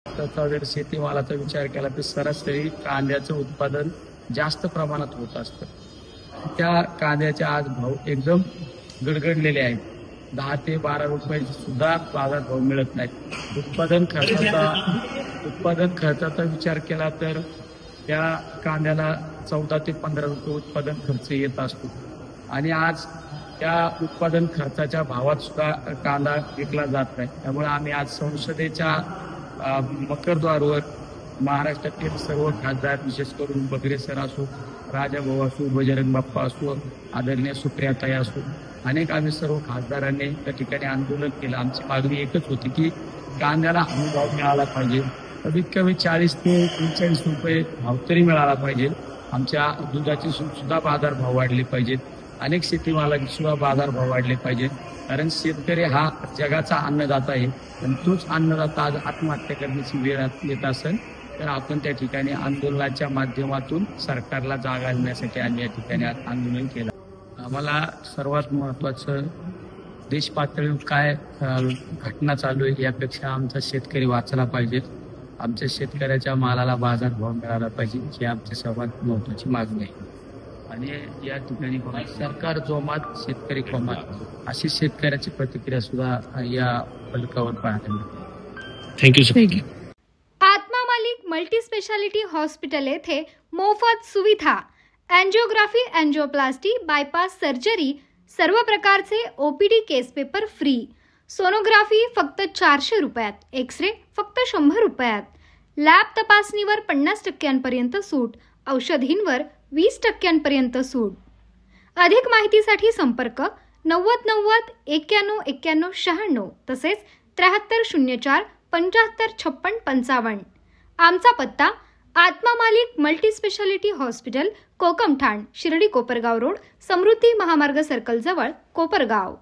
त्याचा जर शेतीमालाचा विचार केला तर सरासरी कांद्याचं उत्पादन जास्त प्रमाणात होत असतं. त्या कांद्याचे आज भाव एकदम गडगडलेले आहेत. 10 ते 12 रुपये सुद्धा बाजारभाव मिळत नाहीत. उत्पादन खर्चाचा विचार केला तर त्या कांद्याला 14 ते 15 रुपये उत्पादन खर्च येत असतो आणि आज त्या उत्पादन खर्चाच्या भावात सुद्धा कांदा विकला जात नाही. त्यामुळे आम्ही आज संसदेच्या मकरद्वारवर महाराष्ट्रातील सर्व खासदार, विशेष करून बगरे सर असो, राजाभाऊ असो, बजरंग बाप्पा असो, आदरणीय सुप्रियाताई असो, अनेक आम्ही सर्व खासदारांनी त्या ठिकाणी आंदोलन केलं. आमची मागणी एकच होती की कांद्याला हमी भाव मिळाला पाहिजे. कमीत कमी 40 ते 45 रुपये भाव तरी मिळाला पाहिजे. आमच्या दुधाचे सुद्धा बाजारभाव वाढले पाहिजेत. अनेक शेतीमालाचे सुद्धा बाजारभाव वाढले पाहिजेत. कारण शेतकरी हा जगाचा अन्नदाता आहे आणि तोच अन्नदाता आज आत्महत्या करण्याची वेळ येत असेल तर आपण त्या ठिकाणी आंदोलनाच्या माध्यमातून सरकारला जाग आणण्यासाठी आम्ही या ठिकाणी आंदोलन केलं. आम्हाला सर्वात महत्त्वाचं देश पातळीवर काय घटना चालू आहे यापेक्षा आमचा शेतकरी वाचला पाहिजे. आमच्या शेतकऱ्याच्या मालाला बाजारभाव मिळाला पाहिजे ही आमची सर्वात महत्त्वाची मागणी आहे. आणि या ठिकाणी सरकार जोमात, शेतकरी कोमात अशी शेतकऱ्याची प्रतिक्रिया सुद्धा या फलकावर पाहायला मिळते. Thank you sir. आत्मा मालिक मल्टी स्पेशालिटी हॉस्पिटल येथे मोफत सुविधा, अँजिओग्राफी, अँजिओप्लास्टी, बायपास सर्जरी, सर्व प्रकारचे OPD केस पेपर फ्री, सोनोग्राफी फक्त 400 रुपयात, एक्सरे फक्त 100 रुपयात, लॅब तपासणीवर 50% सूट, औषधींवर 20% सूट. अधिक माहितीसाठी संपर्क 90 90 91 91 96 तसेच 7304 75 56 55. आमचा पत्ता Atma Malik multi speciality hospital, Kokamthan, Shirdi Kopargaon road, Samruddhi Mahamarg circle जवळ, कोपरगाव.